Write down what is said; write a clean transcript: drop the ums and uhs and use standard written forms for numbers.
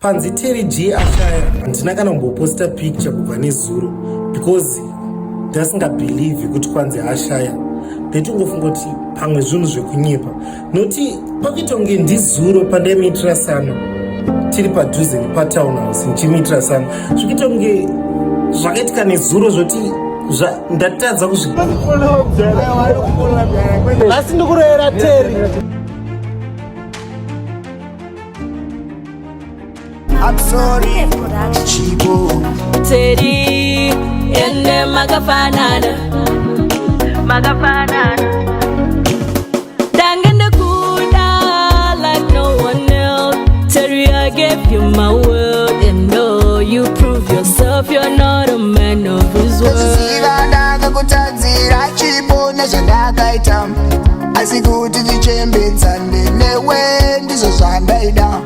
panzi Terry J ashaya handina kana kumboposta picture kubva nezuro because ndasingabhelieve kuti kwanzi ashaya. Ndetungofunga kuti pamwe zvinhu zvekunyepa noti pakuita kunge ndizuro pandaimitira Sano tiri padhuze nepatownhouse ndichimitira Sano zvikuita kunge zvakaitika nezuro zvoti ndatadza asi ndikurayira Terry. I'm sorry, Chico. Terry, ende magafanana. Danganda kuda like no one else. Terry, I gave you my word, and no, you prove yourself. You're not a man of his word. Ndanga kutadzira chipo nezvandakaita asi kuti tichembedzane newe ndizvo zvandaida.